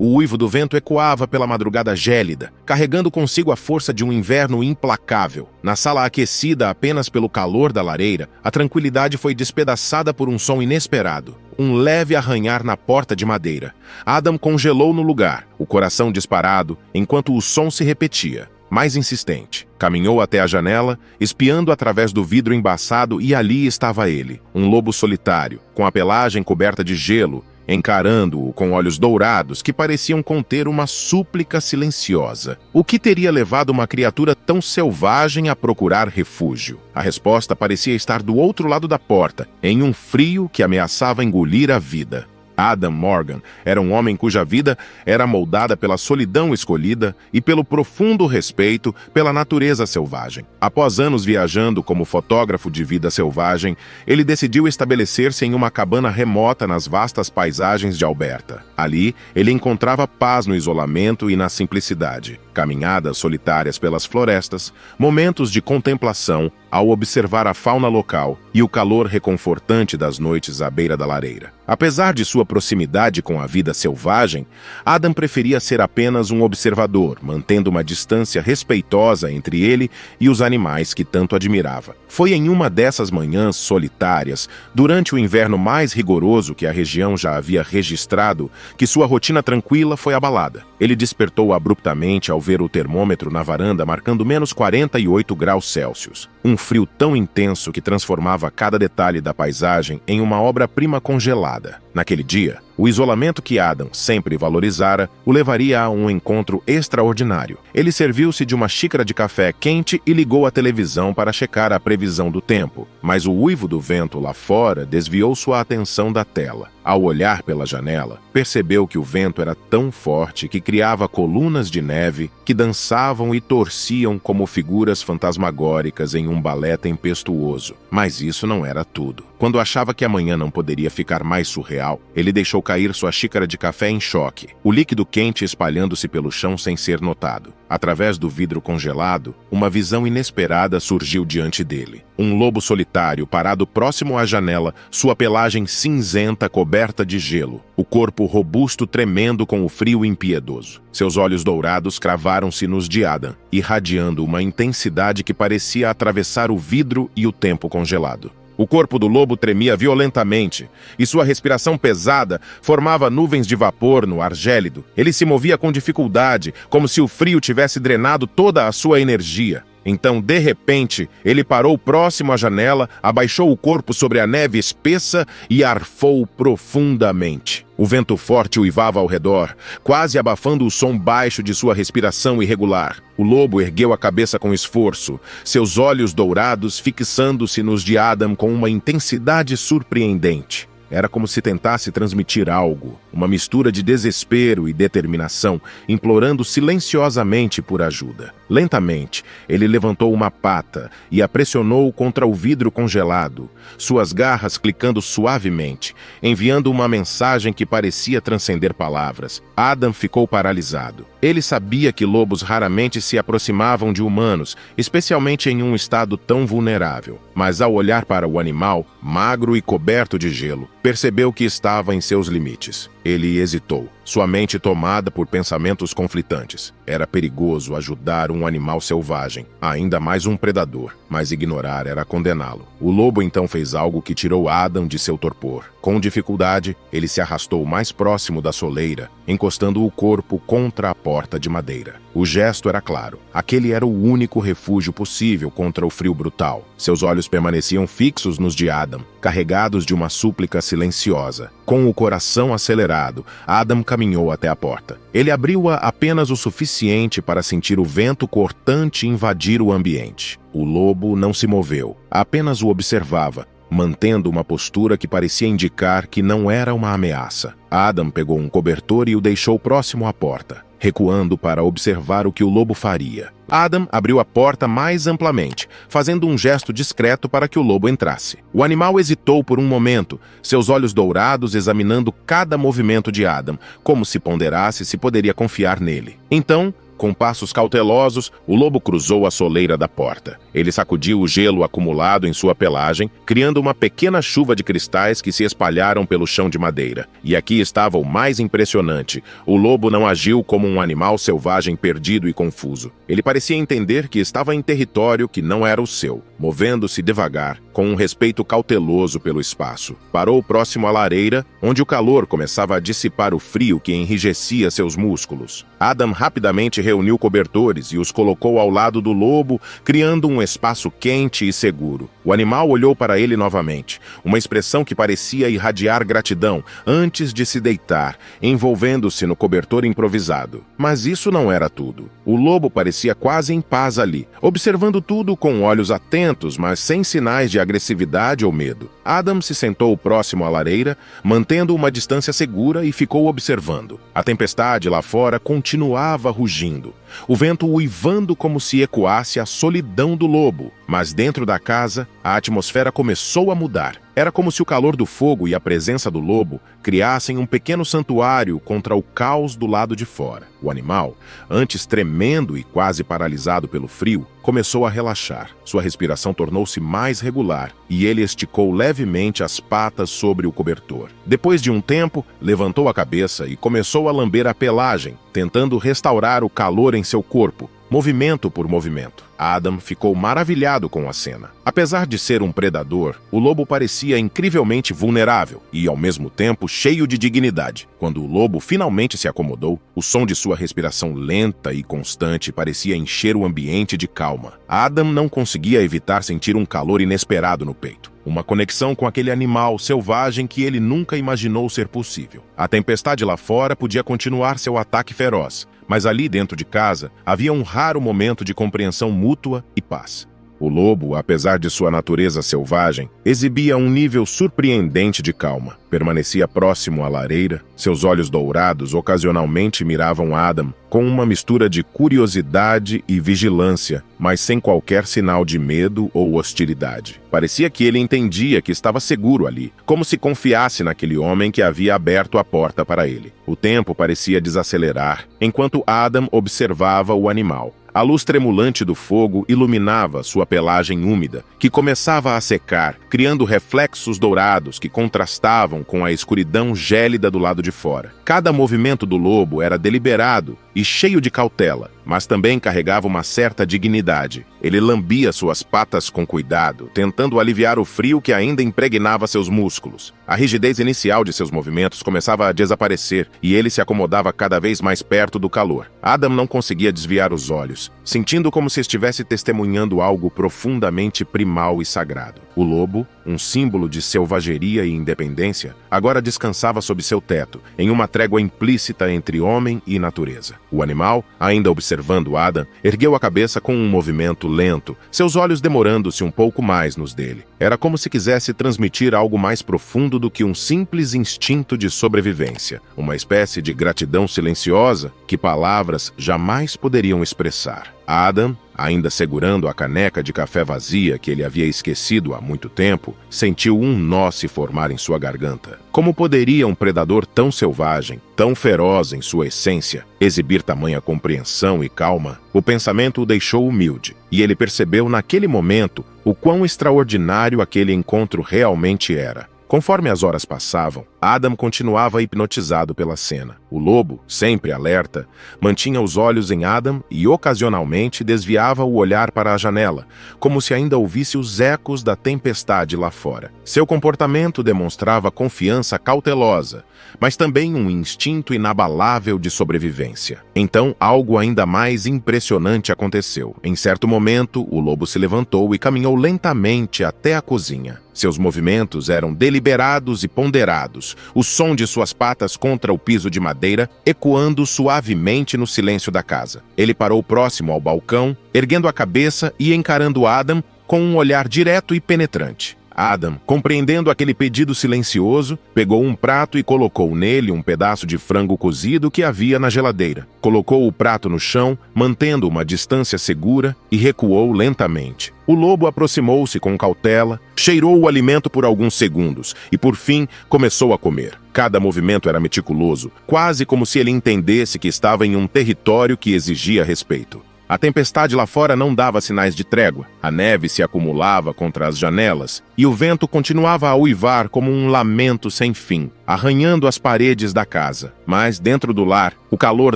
O uivo do vento ecoava pela madrugada gélida, carregando consigo a força de um inverno implacável. Na sala aquecida apenas pelo calor da lareira, a tranquilidade foi despedaçada por um som inesperado. Um leve arranhar na porta de madeira. Adam congelou no lugar, o coração disparado, enquanto o som se repetia, mais insistente. Caminhou até a janela, espiando através do vidro embaçado, e ali estava ele, um lobo solitário, com a pelagem coberta de gelo, encarando-o com olhos dourados que pareciam conter uma súplica silenciosa. O que teria levado uma criatura tão selvagem a procurar refúgio? A resposta parecia estar do outro lado da porta, em um frio que ameaçava engolir a vida. Adam Morgan era um homem cuja vida era moldada pela solidão escolhida e pelo profundo respeito pela natureza selvagem. Após anos viajando como fotógrafo de vida selvagem, ele decidiu estabelecer-se em uma cabana remota nas vastas paisagens de Alberta. Ali, ele encontrava paz no isolamento e na simplicidade. Caminhadas solitárias pelas florestas, momentos de contemplação ao observar a fauna local e o calor reconfortante das noites à beira da lareira. Apesar de sua proximidade com a vida selvagem, Adam preferia ser apenas um observador, mantendo uma distância respeitosa entre ele e os animais que tanto admirava. Foi em uma dessas manhãs solitárias, durante o inverno mais rigoroso que a região já havia registrado, que sua rotina tranquila foi abalada. Ele despertou abruptamente ao ver o termômetro na varanda marcando menos 48 graus Celsius. Um frio tão intenso que transformava cada detalhe da paisagem em uma obra-prima congelada. Naquele dia, o isolamento que Adam sempre valorizara o levaria a um encontro extraordinário. Ele serviu-se de uma xícara de café quente e ligou a televisão para checar a previsão do tempo, mas o uivo do vento lá fora desviou sua atenção da tela. Ao olhar pela janela, percebeu que o vento era tão forte que criava colunas de neve que dançavam e torciam como figuras fantasmagóricas em um balé tempestuoso. Mas isso não era tudo. Quando achava que amanhã não poderia ficar mais surreal, ele deixou cair sua xícara de café em choque, o líquido quente espalhando-se pelo chão sem ser notado. Através do vidro congelado, uma visão inesperada surgiu diante dele. Um lobo solitário parado próximo à janela, sua pelagem cinzenta coberta de gelo, o corpo robusto tremendo com o frio impiedoso. Seus olhos dourados cravaram-se nos de Adam, irradiando uma intensidade que parecia atravessar o vidro e o tempo congelado. O corpo do lobo tremia violentamente, e sua respiração pesada formava nuvens de vapor no ar gélido. Ele se movia com dificuldade, como se o frio tivesse drenado toda a sua energia. Então, de repente, ele parou próximo à janela, abaixou o corpo sobre a neve espessa e arfou profundamente. O vento forte uivava ao redor, quase abafando o som baixo de sua respiração irregular. O lobo ergueu a cabeça com esforço, seus olhos dourados fixando-se nos de Adam com uma intensidade surpreendente. Era como se tentasse transmitir algo, uma mistura de desespero e determinação, implorando silenciosamente por ajuda. Lentamente, ele levantou uma pata e a pressionou contra o vidro congelado, suas garras clicando suavemente, enviando uma mensagem que parecia transcender palavras. Adam ficou paralisado. Ele sabia que lobos raramente se aproximavam de humanos, especialmente em um estado tão vulnerável. Mas ao olhar para o animal, magro e coberto de gelo, percebeu que estava em seus limites. Ele hesitou, sua mente tomada por pensamentos conflitantes. Era perigoso ajudar um animal selvagem, ainda mais um predador, mas ignorar era condená-lo. O lobo então fez algo que tirou Adam de seu torpor. Com dificuldade, ele se arrastou mais próximo da soleira, encostando o corpo contra a porta de madeira. O gesto era claro. Aquele era o único refúgio possível contra o frio brutal. Seus olhos permaneciam fixos nos de Adam, carregados de uma súplica silenciosa. Com o coração acelerado, Adam caminhou até a porta. Ele abriu-a apenas o suficiente para sentir o vento cortante invadir o ambiente. O lobo não se moveu, apenas o observava, mantendo uma postura que parecia indicar que não era uma ameaça. Adam pegou um cobertor e o deixou próximo à porta, recuando para observar o que o lobo faria. Adam abriu a porta mais amplamente, fazendo um gesto discreto para que o lobo entrasse. O animal hesitou por um momento, seus olhos dourados examinando cada movimento de Adam, como se ponderasse se poderia confiar nele. Então, Com passos cautelosos, o lobo cruzou a soleira da porta. Ele sacudiu o gelo acumulado em sua pelagem, criando uma pequena chuva de cristais que se espalharam pelo chão de madeira. E aqui estava o mais impressionante. O lobo não agiu como um animal selvagem perdido e confuso. Ele parecia entender que estava em território que não era o seu, movendo-se devagar, com um respeito cauteloso pelo espaço. Parou próximo à lareira, onde o calor começava a dissipar o frio que enrijecia seus músculos. Adam rapidamente reuniu cobertores e os colocou ao lado do lobo, criando um espaço quente e seguro. O animal olhou para ele novamente, uma expressão que parecia irradiar gratidão antes de se deitar, envolvendo-se no cobertor improvisado. Mas isso não era tudo. O lobo parecia quase em paz ali, observando tudo com olhos atentos, mas sem sinais de agressividade ou medo. Adam se sentou próximo à lareira, mantendo uma distância segura e ficou observando. A tempestade lá fora continuava rugindo, o vento uivando como se ecoasse a solidão do lobo. Mas dentro da casa, a atmosfera começou a mudar. Era como se o calor do fogo e a presença do lobo criassem um pequeno santuário contra o caos do lado de fora. O animal, antes tremendo e quase paralisado pelo frio, começou a relaxar. Sua respiração tornou-se mais regular e ele esticou levemente as patas sobre o cobertor. Depois de um tempo, levantou a cabeça e começou a lamber a pelagem, tentando restaurar o calor em seu corpo, movimento por movimento. Adam ficou maravilhado com a cena. Apesar de ser um predador, o lobo parecia incrivelmente vulnerável e, ao mesmo tempo, cheio de dignidade. Quando o lobo finalmente se acomodou, o som de sua respiração lenta e constante parecia encher o ambiente de calma. Adam não conseguia evitar sentir um calor inesperado no peito. Uma conexão com aquele animal selvagem que ele nunca imaginou ser possível. A tempestade lá fora podia continuar seu ataque feroz, mas ali dentro de casa havia um raro momento de compreensão mútua e paz. O lobo, apesar de sua natureza selvagem, exibia um nível surpreendente de calma. Permanecia próximo à lareira, seus olhos dourados ocasionalmente miravam Adam com uma mistura de curiosidade e vigilância, mas sem qualquer sinal de medo ou hostilidade. Parecia que ele entendia que estava seguro ali, como se confiasse naquele homem que havia aberto a porta para ele. O tempo parecia desacelerar, enquanto Adam observava o animal. A luz tremulante do fogo iluminava sua pelagem úmida, que começava a secar, criando reflexos dourados que contrastavam com a escuridão gélida do lado de fora. Cada movimento do lobo era deliberado e cheio de cautela, mas também carregava uma certa dignidade. Ele lambia suas patas com cuidado, tentando aliviar o frio que ainda impregnava seus músculos. A rigidez inicial de seus movimentos começava a desaparecer e ele se acomodava cada vez mais perto do calor. Adam não conseguia desviar os olhos, sentindo como se estivesse testemunhando algo profundamente primal e sagrado. O lobo, um símbolo de selvageria e independência, agora descansava sob seu teto, em uma trégua implícita entre homem e natureza. O animal, ainda observando Adam, ergueu a cabeça com um movimento lento, seus olhos demorando-se um pouco mais nos dele. Era como se quisesse transmitir algo mais profundo do que um simples instinto de sobrevivência, uma espécie de gratidão silenciosa que palavras jamais poderiam expressar. Adam, ainda segurando a caneca de café vazia que ele havia esquecido há muito tempo, sentiu um nó se formar em sua garganta. Como poderia um predador tão selvagem, tão feroz em sua essência, exibir tamanha compreensão e calma? O pensamento o deixou humilde, e ele percebeu naquele momento o quão extraordinário aquele encontro realmente era. Conforme as horas passavam, Adam continuava hipnotizado pela cena. O lobo, sempre alerta, mantinha os olhos em Adam e ocasionalmente desviava o olhar para a janela, como se ainda ouvisse os ecos da tempestade lá fora. Seu comportamento demonstrava confiança cautelosa, mas também um instinto inabalável de sobrevivência. Então, algo ainda mais impressionante aconteceu. Em certo momento, o lobo se levantou e caminhou lentamente até a cozinha. Seus movimentos eram deliberados e ponderados, o som de suas patas contra o piso de madeira ecoando suavemente no silêncio da casa. Ele parou próximo ao balcão, erguendo a cabeça e encarando Adam com um olhar direto e penetrante. Adam, compreendendo aquele pedido silencioso, pegou um prato e colocou nele um pedaço de frango cozido que havia na geladeira. Colocou o prato no chão, mantendo uma distância segura, e recuou lentamente. O lobo aproximou-se com cautela, cheirou o alimento por alguns segundos e, por fim, começou a comer. Cada movimento era meticuloso, quase como se ele entendesse que estava em um território que exigia respeito. A tempestade lá fora não dava sinais de trégua. A neve se acumulava contra as janelas e o vento continuava a uivar como um lamento sem fim, arranhando as paredes da casa. Mas dentro do lar, o calor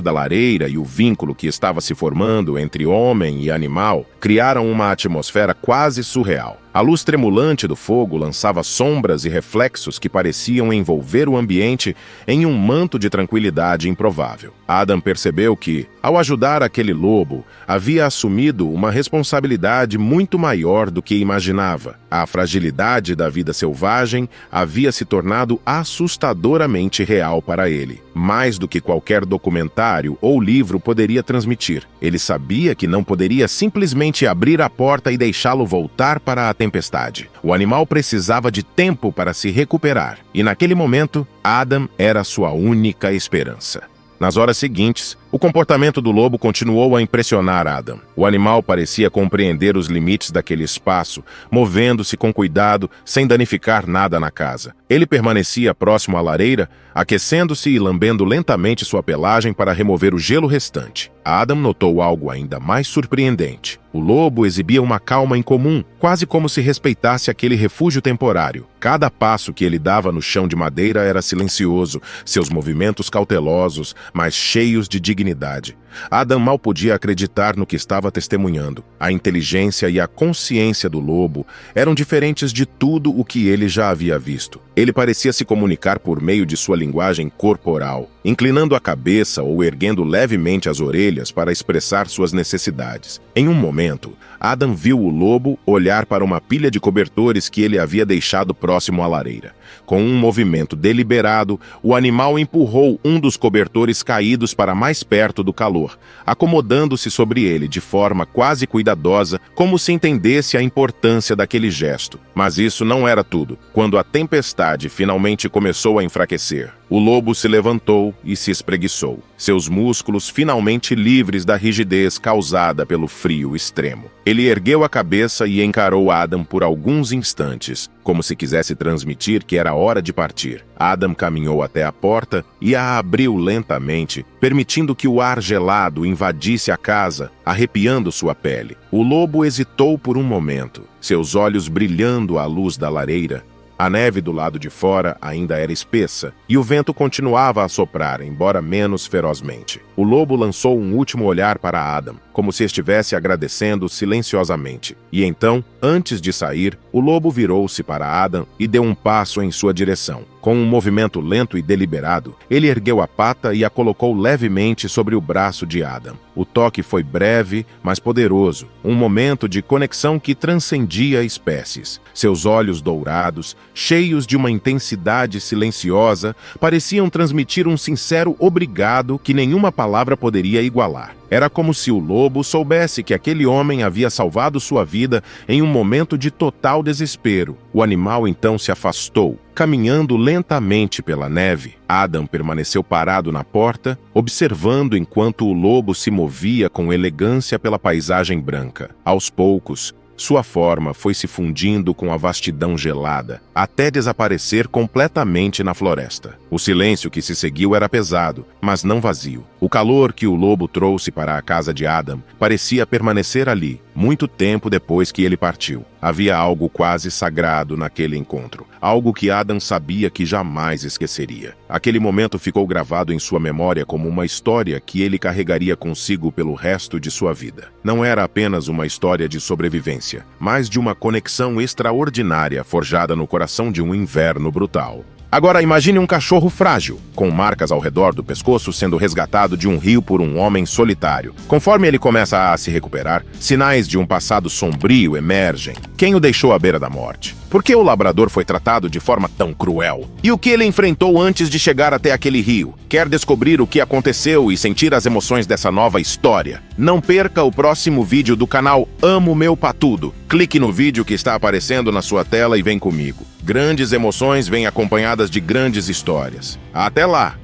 da lareira e o vínculo que estava se formando entre homem e animal criaram uma atmosfera quase surreal. A luz tremulante do fogo lançava sombras e reflexos que pareciam envolver o ambiente em um manto de tranquilidade improvável. Adam percebeu que, ao ajudar aquele lobo, havia assumido uma responsabilidade muito maior do que imaginava. A fragilidade da vida selvagem havia se tornado assustadoramente real para ele, mais do que qualquer documentário ou livro poderia transmitir. Ele sabia que não poderia simplesmente abrir a porta e deixá-lo voltar para a tempestade. O animal precisava de tempo para se recuperar, e naquele momento, Adam era sua única esperança. Nas horas seguintes, o comportamento do lobo continuou a impressionar Adam. O animal parecia compreender os limites daquele espaço, movendo-se com cuidado, sem danificar nada na casa. Ele permanecia próximo à lareira, aquecendo-se e lambendo lentamente sua pelagem para remover o gelo restante. Adam notou algo ainda mais surpreendente. O lobo exibia uma calma incomum, quase como se respeitasse aquele refúgio temporário. Cada passo que ele dava no chão de madeira era silencioso, seus movimentos cautelosos, mas cheios de dignidade. Adam mal podia acreditar no que estava testemunhando. A inteligência e a consciência do lobo eram diferentes de tudo o que ele já havia visto. Ele parecia se comunicar por meio de sua linguagem corporal, inclinando a cabeça ou erguendo levemente as orelhas para expressar suas necessidades. Em um momento, Adam viu o lobo olhar para uma pilha de cobertores que ele havia deixado próximo à lareira. Com um movimento deliberado, o animal empurrou um dos cobertores caídos para mais perto do calor, acomodando-se sobre ele de forma quase cuidadosa, como se entendesse a importância daquele gesto. Mas isso não era tudo. Quando a tempestade finalmente começou a enfraquecer, o lobo se levantou e se espreguiçou, seus músculos finalmente livres da rigidez causada pelo frio extremo. Ele ergueu a cabeça e encarou Adam por alguns instantes, como se quisesse transmitir que era hora de partir. Adam caminhou até a porta e a abriu lentamente, permitindo que o ar gelado invadisse a casa, arrepiando sua pele. O lobo hesitou por um momento, seus olhos brilhando à luz da lareira. A neve do lado de fora ainda era espessa, e o vento continuava a soprar, embora menos ferozmente. O lobo lançou um último olhar para Adam, como se estivesse agradecendo silenciosamente. E então, antes de sair, o lobo virou-se para Adam e deu um passo em sua direção. Com um movimento lento e deliberado, ele ergueu a pata e a colocou levemente sobre o braço de Adam. O toque foi breve, mas poderoso, um momento de conexão que transcendia espécies. Seus olhos dourados, cheios de uma intensidade silenciosa, pareciam transmitir um sincero obrigado que nenhuma palavra poderia igualar. Era como se o lobo soubesse que aquele homem havia salvado sua vida em um momento de total desespero. O animal então se afastou, caminhando lentamente pela neve. Adam permaneceu parado na porta, observando enquanto o lobo se movia com elegância pela paisagem branca. Aos poucos, sua forma foi se fundindo com a vastidão gelada, até desaparecer completamente na floresta. O silêncio que se seguiu era pesado, mas não vazio. O calor que o lobo trouxe para a casa de Adam parecia permanecer ali, muito tempo depois que ele partiu. Havia algo quase sagrado naquele encontro, algo que Adam sabia que jamais esqueceria. Aquele momento ficou gravado em sua memória como uma história que ele carregaria consigo pelo resto de sua vida. Não era apenas uma história de sobrevivência, mas de uma conexão extraordinária forjada no coração de um inverno brutal. Agora imagine um cachorro frágil, com marcas ao redor do pescoço sendo resgatado de um rio por um homem solitário. Conforme ele começa a se recuperar, sinais de um passado sombrio emergem. Quem o deixou à beira da morte? Por que o labrador foi tratado de forma tão cruel? E o que ele enfrentou antes de chegar até aquele rio? Quer descobrir o que aconteceu e sentir as emoções dessa nova história? Não perca o próximo vídeo do canal Amo Meu Patudo. Clique no vídeo que está aparecendo na sua tela e vem comigo. Grandes emoções vêm acompanhadas de grandes histórias. Até lá!